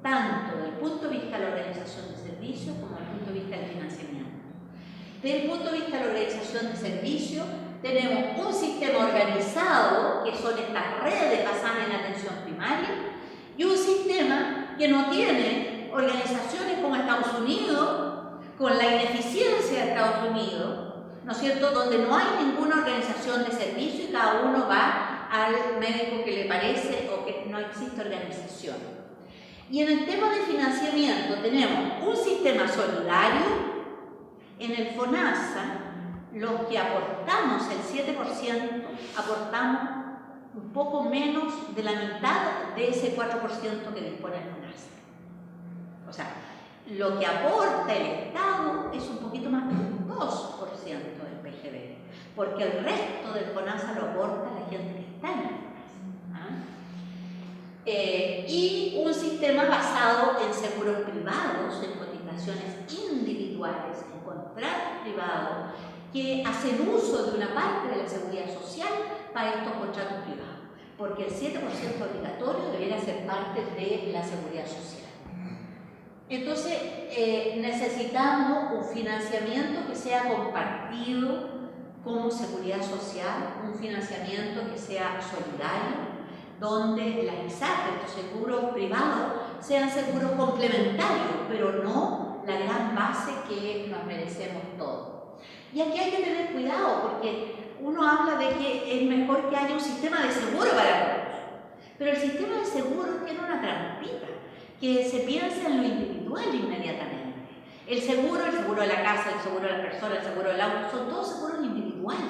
tanto desde el punto de vista de la organización de servicios como desde el punto de vista del financiamiento. Desde el punto de vista de la organización de servicios, tenemos un sistema organizado, que son estas redes basadas en atención primaria, y un sistema que no tiene organizaciones como Estados Unidos, con la ineficiencia de Estados Unidos, ¿no es cierto?, donde no hay ninguna organización de servicio y cada uno va al médico que le parece o que no existe organización. Y en el tema de financiamiento tenemos un sistema solidario. En el FONASA, los que aportamos el 7%, aportamos un poco menos de la mitad de ese 4% que dispone el FONASA. O sea, lo que aporta el Estado es un poquito más del 2% del PGB, porque el resto del FONASA lo aporta la gente que está en el FONASA. Y un sistema basado en seguros privados, en cotizaciones individuales, en contratos privados, que hacen uso de una parte de la seguridad social para estos contratos privados, porque el 7% obligatorio debería ser parte de la seguridad social. Entonces, necesitamos un financiamiento que sea compartido como seguridad social, un financiamiento que sea solidario, donde las ISAPRES, estos seguros privados, sean seguros complementarios, pero no la gran base que nos merecemos todos. Y aquí hay que tener cuidado, porque uno habla de que es mejor que haya un sistema de seguro para todos, pero el sistema de seguro tiene una trampita, que se piensa en lo individual inmediatamente. El seguro de la casa, el seguro de la persona, el seguro del auto, son todos seguros individuales.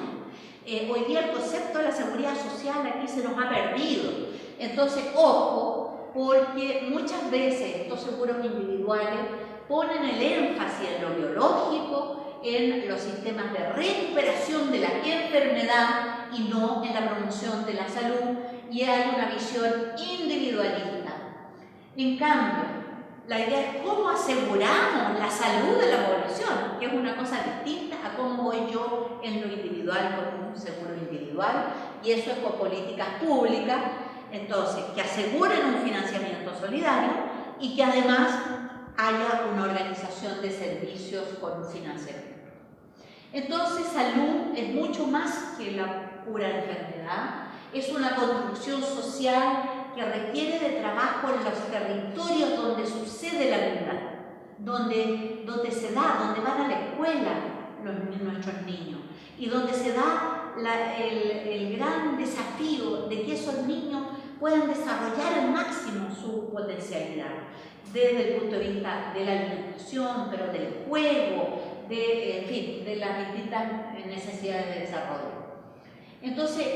Hoy día el concepto de la seguridad social aquí se nos ha perdido. Entonces, ojo, porque muchas veces estos seguros individuales ponen el énfasis en lo biológico, en los sistemas de recuperación de la enfermedad y no en la promoción de la salud, y hay una visión individualista. En cambio, la idea es cómo aseguramos la salud de la población, que es una cosa distinta a cómo voy yo en lo individual con un seguro individual, y eso es por políticas públicas, entonces, que aseguren un financiamiento solidario y que además haya una organización de servicios con un financiamiento. Entonces, salud es mucho más que la pura enfermedad, es una construcción social que requiere de trabajo en los territorios donde sucede la vida, donde se da, donde van a la escuela nuestros niños y donde se da el gran desafío de que esos niños puedan desarrollar al máximo su potencialidad, desde el punto de vista de la alimentación, pero del juego, en fin, de las distintas necesidades de desarrollo. Entonces,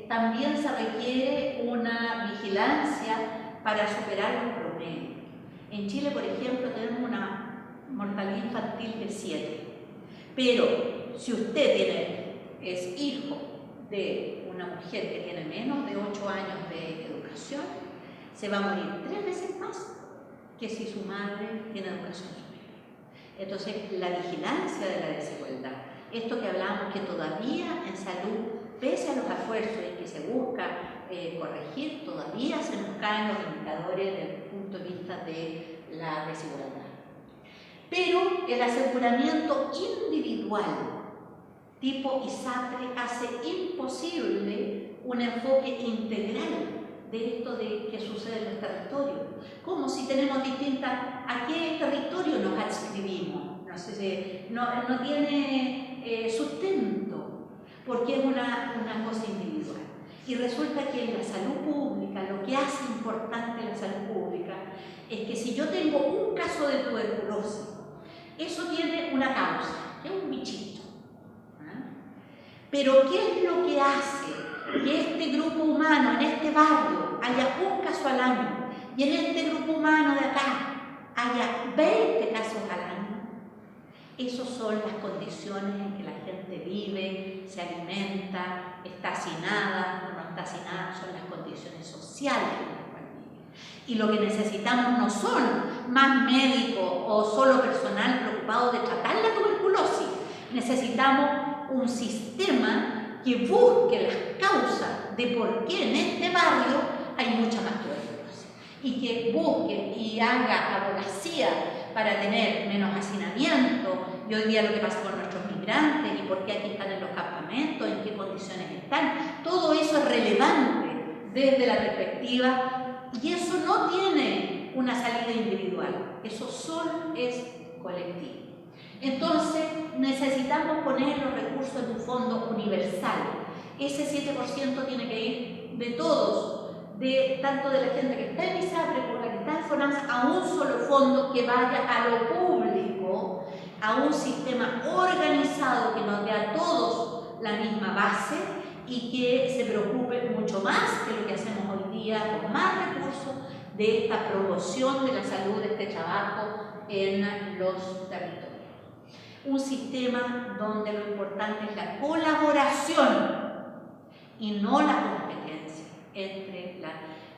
también se requiere una vigilancia para superar los promedios. En Chile, por ejemplo, tenemos una mortalidad infantil de 7, pero si usted es hijo de una mujer que tiene menos de 8 años de educación, se va a morir 3 veces más que si su madre tiene educación superior. Entonces, la vigilancia de la desigualdad, esto que hablamos que todavía en salud, pese a los esfuerzos en que se busca corregir, todavía se nos caen los indicadores desde el punto de vista de la desigualdad. Pero el aseguramiento individual tipo ISAPRE hace imposible un enfoque integral de esto de que sucede en los territorios. Como si tenemos distintas, ¿a qué territorio nos adscribimos? No sé si, no tiene sustento, porque es una cosa individual. Y resulta que en la salud pública, lo que hace importante la salud pública es que si yo tengo un caso de tuberculosis, eso tiene una causa, que es un bichito. Pero ¿qué es lo que hace que este grupo humano, en este barrio, haya un caso al año y en este grupo humano de acá haya 20 casos al año? Esas son las condiciones en que la gente vive, se alimenta, está hacinada o no está hacinada, son las condiciones sociales en las cuales vive. Y lo que necesitamos no son más médicos o solo personal preocupado de tratar la tuberculosis, necesitamos un sistema que busque las causas de por qué en este barrio hay mucha más tuberculosis y que busque y haga abogacía para tener menos hacinamiento. Y hoy día lo que pasa con nuestros migrantes y por qué aquí están en los campamentos, en qué condiciones están, todo eso es relevante desde la perspectiva, y eso no tiene una salida individual, eso solo es colectivo. Entonces necesitamos poner los recursos en un fondo universal. Ese 7% tiene que ir de todos, tanto de la gente que está en ISAPRE como la que está en FONASA, a un solo fondo que vaya a lo público, a un sistema organizado que nos dé a todos la misma base y que se preocupe mucho más que lo que hacemos hoy día con más recursos de esta promoción de la salud, de este trabajo en los territorios. Un sistema donde lo importante es la colaboración y no la competencia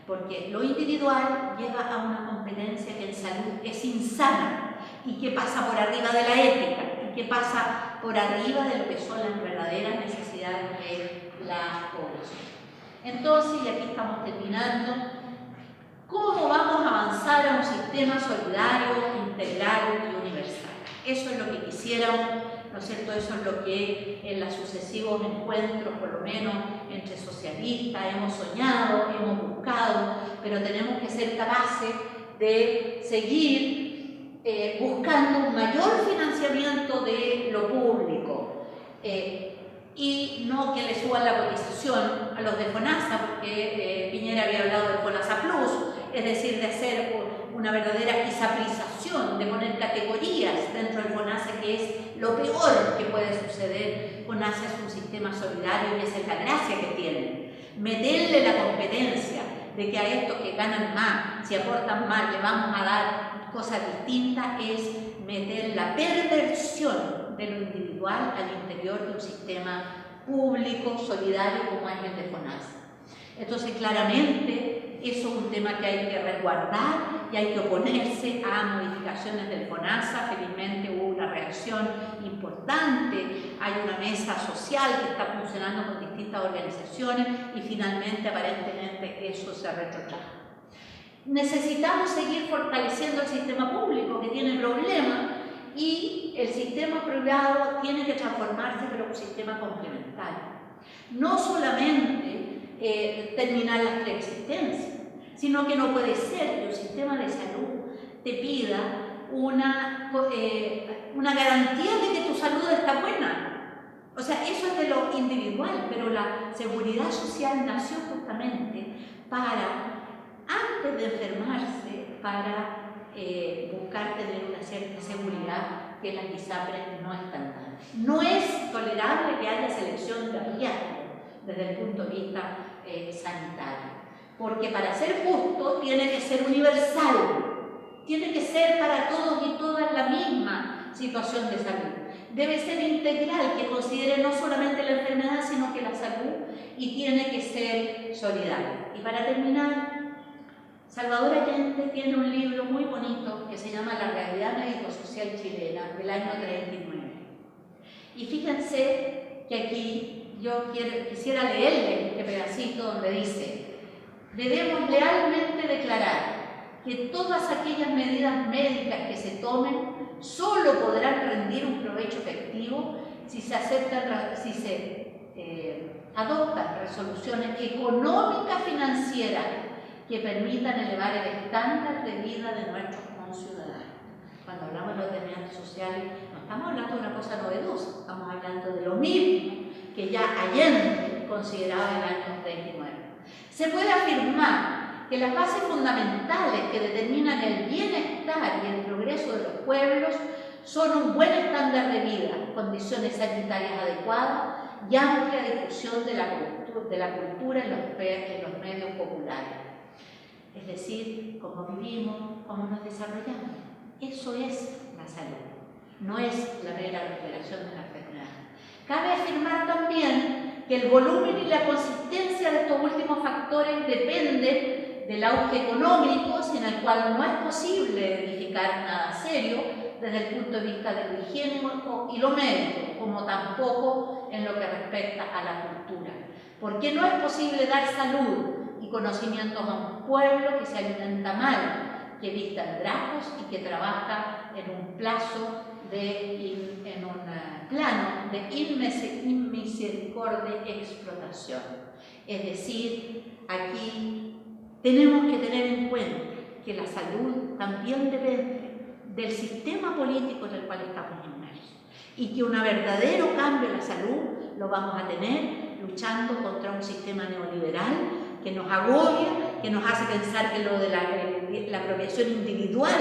porque lo individual lleva a una competencia que en salud es insana y que pasa por arriba de la ética y que pasa por arriba de lo que son las verdaderas necesidades de la población. Entonces, y aquí estamos terminando, ¿cómo vamos a avanzar a un sistema solidario, integral y universal? Eso es lo que quisiéramos, ¿no es cierto? Eso es lo que en los sucesivos encuentros, por lo menos entre socialistas, hemos soñado, hemos buscado, pero tenemos que ser capaces de seguir buscando un mayor financiamiento de lo público y no que le suban la cotización a los de FONASA, porque Piñera había hablado de FONASA Plus, es decir, de hacer una verdadera ISAPRización, de poner categorías dentro del FONASA, que es lo peor que puede suceder. FONASA es un sistema solidario y esa es la gracia que tiene. Meterle la competencia de que a estos que ganan más, si aportan más, le vamos a dar cosas distintas, es meter la perversión de lo individual al interior de un sistema público, solidario, como es el de FONASA. Entonces, claramente, eso es un tema que hay que resguardar y hay que oponerse a modificaciones del FONASA. Felizmente hubo una reacción importante, hay una mesa social que está funcionando con distintas organizaciones y finalmente, aparentemente, eso se retrotrae. Necesitamos seguir fortaleciendo el sistema público que tiene problemas y el sistema privado tiene que transformarse pero un sistema complementario. No solamente terminar las preexistencias, sino que no puede ser que un sistema de salud te pida una garantía de que tu salud está buena. O sea, eso es de lo individual, pero la seguridad social nació justamente para, antes de enfermarse, para buscar tener una cierta seguridad que las ISAPRE no están dando. No es tolerable que haya selección de riesgo desde el punto de vista sanitario, porque para ser justo tiene que ser universal, tiene que ser para todos y todas la misma situación de salud. Debe ser integral, que considere no solamente la enfermedad, sino que la salud, y tiene que ser solidario. Y para terminar, Salvador Allende tiene un libro muy bonito que se llama La realidad médico-social chilena, del año 39. Y fíjense que aquí yo quisiera leerle este pedacito donde dice: debemos lealmente declarar que todas aquellas medidas médicas que se tomen solo podrán rendir un provecho efectivo si se adoptan resoluciones económicas financieras que permitan elevar el estándar de vida de nuestros conciudadanos. Cuando hablamos de los determinantes sociales, no estamos hablando de una cosa novedosa, estamos hablando de lo mismo que ya Allende consideraba en el año 39. Se puede afirmar que las bases fundamentales que determinan el bienestar y el progreso de los pueblos son un buen estándar de vida, condiciones sanitarias adecuadas y amplia difusión de la cultura en los medios populares. Es decir, cómo vivimos, cómo nos desarrollamos. Eso es la salud, no es la mera recuperación de la enfermedad. Cabe afirmar también que el volumen y la consistencia de estos últimos factores dependen del auge económico, sin el cual no es posible edificar nada serio desde el punto de vista de lo higiénico y lo médico, como tampoco en lo que respecta a la cultura. Porque no es posible dar salud y conocimientos a un pueblo que se alimenta mal, que viste andrajos y que trabaja en un plano de inmisericordia y explotación. Es decir, aquí tenemos que tener en cuenta que la salud también depende del sistema político en el cual estamos inmersos y que un verdadero cambio en la salud lo vamos a tener luchando contra un sistema neoliberal que nos agobia, que nos hace pensar que lo de la apropiación individual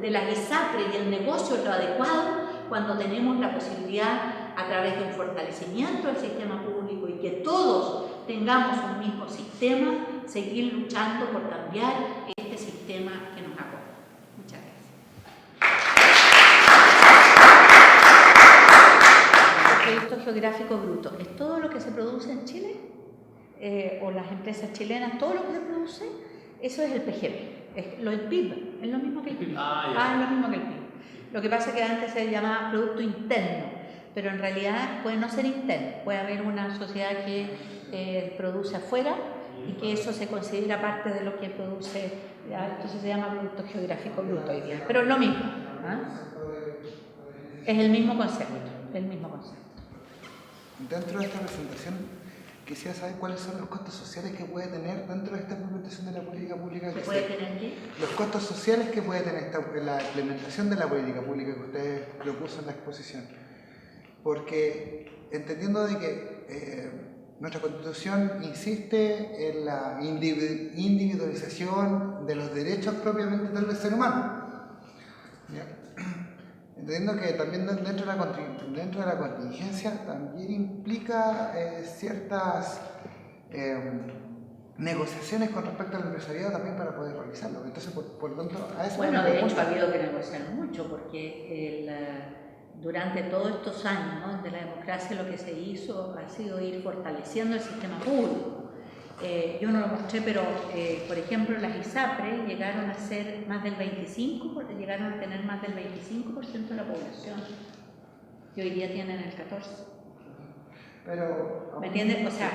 de las ISAPRES y el negocio es lo adecuado, cuando tenemos la posibilidad, a través de un fortalecimiento del sistema público y que todos tengamos un mismo sistema, seguir luchando por cambiar este sistema que nos agobia. Muchas gracias. El Producto Geográfico Bruto es todo lo que se produce en Chile, o las empresas chilenas, todo lo que se produce, eso es el PGB, es el PIB, es lo mismo que el PIB. Es lo mismo que el PIB. Lo que pasa es que antes se llamaba Producto Interno, pero en realidad puede no ser interno, puede haber una sociedad que produce afuera y que eso se considera parte de lo que produce, entonces se llama Producto Geográfico Bruto hoy día, pero es lo mismo, es el mismo concepto, Dentro de esta presentación, quisiera saber cuáles son los costos sociales que puede tener dentro de esta implementación de la política pública. ¿Puede tener qué? Los costos sociales que puede tener la implementación de la política pública que usted propuso en la exposición. Porque entendiendo de que nuestra Constitución insiste en la individualización de los derechos propiamente del ser humano. ¿Ya? Entendiendo que también dentro de la contingencia también implica ciertas negociaciones con respecto al empresariado también para poder realizarlo. Entonces, por lo tanto, a eso... Bueno, de hecho ha habido que negociar mucho porque durante todos estos años, ¿no?, de la democracia lo que se hizo ha sido ir fortaleciendo el sistema público. Yo no lo mostré, pero por ejemplo las ISAPRES llegaron a ser más del 25%, llegaron a tener más del 25% de la población y hoy día tienen el 14%. Pero, ¿me entiendes? O sea,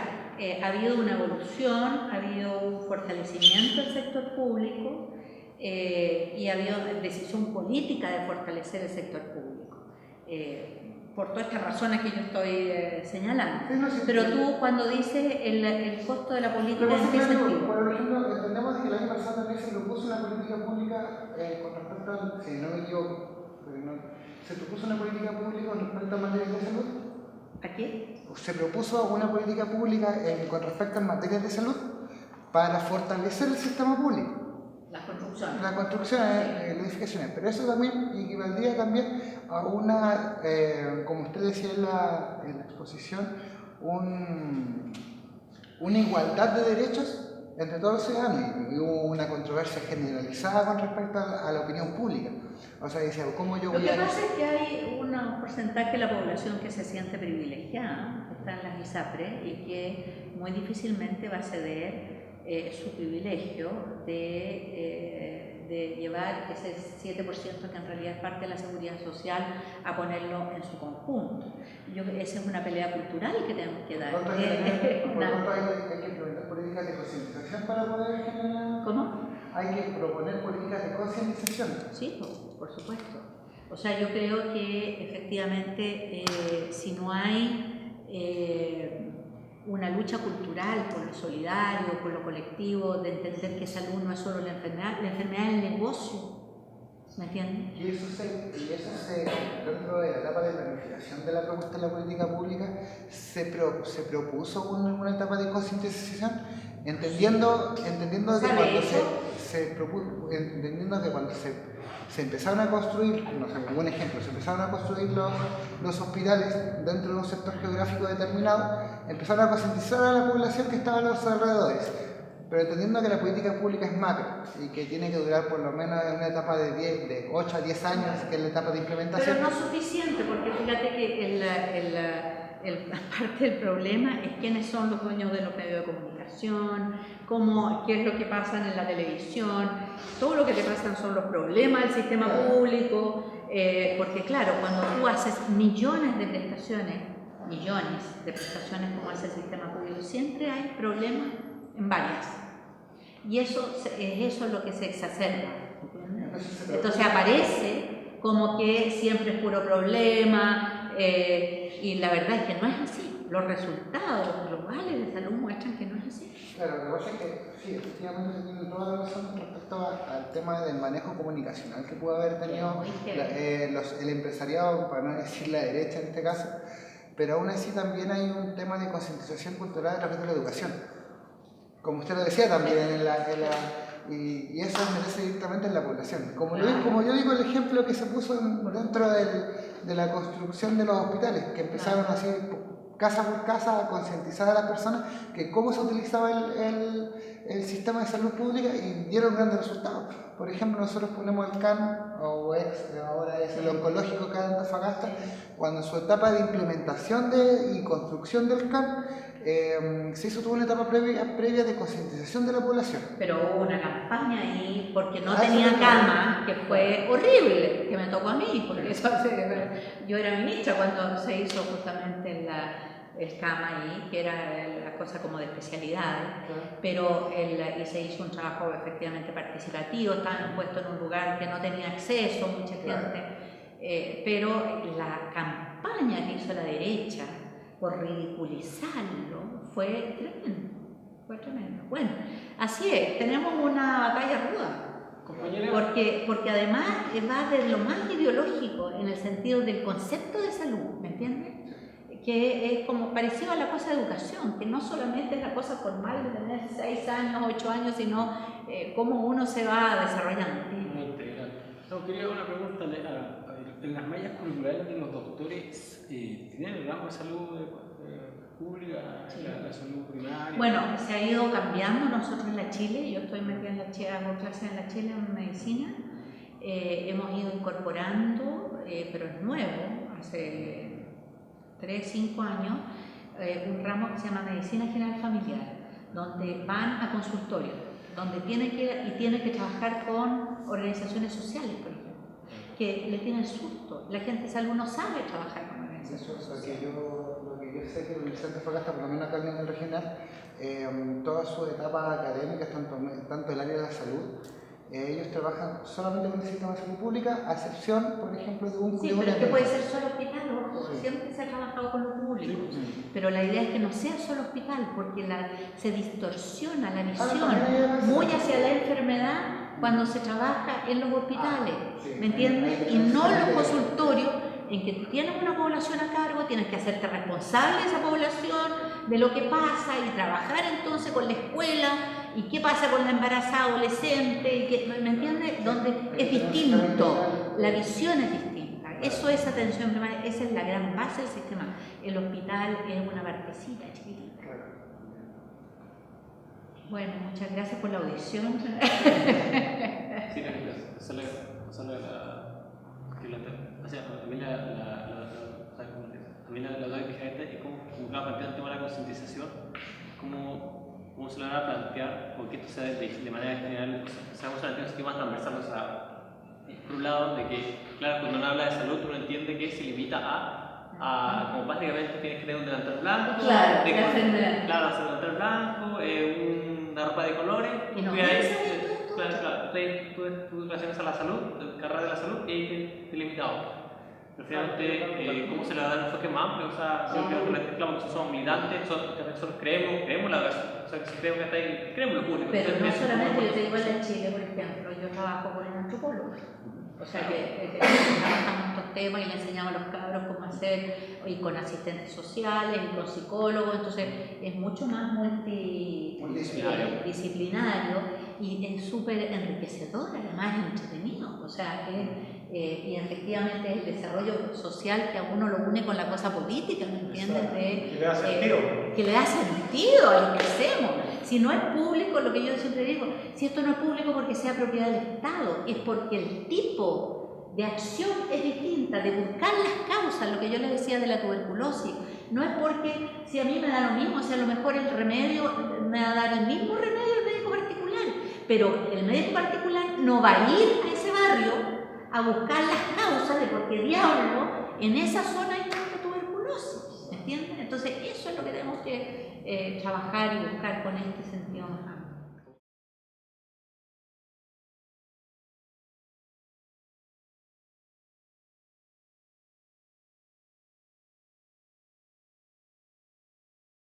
ha habido una evolución, ha habido un fortalecimiento del sector público y ha habido decisión política de fortalecer el sector público. Por todas estas razones que yo estoy señalando. Pero tú, cuando dices el costo de la política, ¿en qué sentido? Por ejemplo, entendemos que el año pasado también se propuso una política pública con respecto al... Si no me equivoco, ¿se propuso una política pública con respecto a materia de salud? ¿A qué? Se propuso una política pública con respecto a materias de salud para fortalecer el sistema público. Las construcciones. La construcción, las edificaciones, pero eso también equivaldría también a una, como usted decía en la exposición, una igualdad de derechos entre todos los ciudadanos. Y hubo una controversia generalizada con respecto a la opinión pública. O sea, decía, ¿cómo yo voy a...? Lo que pasa es que hay un porcentaje de la población que se siente privilegiada, que está en las ISAPRES y que muy difícilmente va a ceder su privilegio de llevar ese 7% que en realidad es parte de la seguridad social a ponerlo en su conjunto. Esa es una pelea cultural que tenemos que dar. Por lo tanto, hay que implementar políticas de concientización para poder generar... ¿Cómo? Hay que proponer políticas de concientización. Sí, por supuesto. O sea, yo creo que efectivamente si no hay una lucha cultural por lo solidario, por lo colectivo, de entender que salud no es solo la enfermedad es el negocio. ¿Me entiendes? Y eso dentro de la etapa de planificación de la propuesta de la política pública, se propuso una etapa de concientización, entendiendo que cuando se empezaron a construir, no sé, como un ejemplo, se empezaron a construir los hospitales dentro de un sector geográfico determinado, empezaron a concientizar a la población que estaba a los alrededores, pero entendiendo que la política pública es macro y que tiene que durar por lo menos una etapa de 8 a 10 años, que es la etapa de implementación. Pero no suficiente, porque fíjate que parte del problema es quiénes son los dueños de los medios de comunicación, qué es lo que pasa en la televisión, todo lo que te pasan son los problemas del sistema público, porque claro, cuando tú haces millones de prestaciones como hace el sistema público, siempre hay problemas en varias. Y eso es lo que se exacerba. Entonces aparece como que siempre es puro problema, y la verdad es que no es así. Los resultados globales de salud muestran que no es así. Claro, lo que pasa es que sí, efectivamente se tiene toda la razón respecto al tema del manejo comunicacional que pudo haber tenido el empresariado, para no decir la derecha en este caso, pero aún así también hay un tema de concientización cultural a través de la educación. Como usted lo decía también, y eso merece directamente en la población. Como yo digo, el ejemplo que se puso dentro de la construcción de los hospitales, que empezaron así casa por casa a concientizar a las personas que cómo se utilizaba el sistema de salud pública y dieron grandes resultados. Por ejemplo, nosotros ponemos el CAN, ahora es el oncológico acá de Antofagasta, cuando en su etapa de implementación y construcción del CAN, se hizo toda una etapa previa de concientización de la población. Pero hubo una campaña ahí porque no tenía cama, que fue horrible, que me tocó a mí, porque yo era ministra cuando se hizo justamente el cama ahí, que era la cosa como de especialidades, pero y se hizo un trabajo efectivamente participativo, estaban puestos en un lugar que no tenía acceso, mucha gente, pero la campaña que hizo la derecha por ridiculizarlo fue tremendo. Bueno, así es, tenemos una batalla ruda, porque además va de lo más ideológico en el sentido del concepto de salud, ¿me entiendes? Que es como parecido a la cosa de educación, que no solamente es la cosa formal de tener 6 años, 8 años, sino cómo uno se va desarrollando. Muy integral. No, quería una pregunta. En las mallas curriculares de los doctores, ¿tienen el ramo de salud pública, la salud primaria? Bueno, se ha ido cambiando. Nosotros en la Chile, yo estoy metida en la Chile, hago clases en la Chile en medicina, hemos ido incorporando, pero es nuevo, hace 3, 5 años, un ramo que se llama Medicina General Familiar, donde van a consultorios, donde tienen que trabajar con organizaciones sociales, por ejemplo, que le tienen susto. La gente de salud no sabe trabajar con organizaciones sociales. Lo que yo sé que el Centro de Antofagasta, por lo menos acá en el regional, todas sus etapas académicas, tanto el área de la salud, ellos trabajan solamente con el sistema de salud pública, a excepción, por ejemplo, de un Sí, pero es que puede ser solo hospital, ojo, siempre se ha trabajado con lo público, pero la idea es que no sea solo hospital, porque se distorsiona la visión muy hacia la enfermedad cuando se trabaja en los hospitales, ¿me entiendes? Y no en los consultorios, en que tú tienes una población a cargo, tienes que hacerte responsable de esa población, de lo que pasa, y trabajar entonces con la escuela, y qué pasa con la embarazada adolescente, ¿me entiendes? Donde es distinto, la visión es distinta. Eso es atención primaria, esa es la gran base del sistema. El hospital es una partecita chiquitita. Bueno, muchas gracias por la audición. También la duda que genera es como plantea el tema de la concientización, como cómo se lo van a plantear, porque esto sea de manera general, seamos un esquema transversal, o sea, por un lado, de que, claro, cuando uno habla de salud, uno entiende que se limita a como básicamente tienes que tener un delantal blanco, claro, claro, hacer un delantal blanco, una ropa de colores, y no claro, tú relacionas a la salud, carrera de la salud, y ahí te limitado. Pero finalmente, ¿cómo se le da el enfoque más amplio? O sea, claro, que somos militantes, nosotros creemos la verdad, o sea, si creemos que está ahí, creemos lo público. Pero no solamente, yo te digo en Chile, por ejemplo, yo trabajo con un antropólogo. O sea que trabajamos estos temas y le enseñamos a los cabros cómo hacer, y con asistentes sociales, y con psicólogos, entonces es mucho más multidisciplinario y es súper enriquecedor, además es entretenido, o sea que y efectivamente el desarrollo social que a uno lo une con la cosa política, ¿me entiendes? Que le da sentido. Que le da sentido a lo que hacemos. Si no es público, lo que yo siempre digo, si esto no es público porque sea propiedad del Estado, es porque el tipo de acción es distinta, de buscar las causas, lo que yo les decía de la tuberculosis. No es porque si a mí me da lo mismo, o sea, a lo mejor el remedio me va a dar el mismo remedio el médico particular, pero el médico particular no va a ir a ese barrio a buscar las causas de por qué diablo en esa zona hay tanta tuberculosis, ¿me entiendes? Entonces eso es lo que tenemos que trabajar y buscar con este sentido más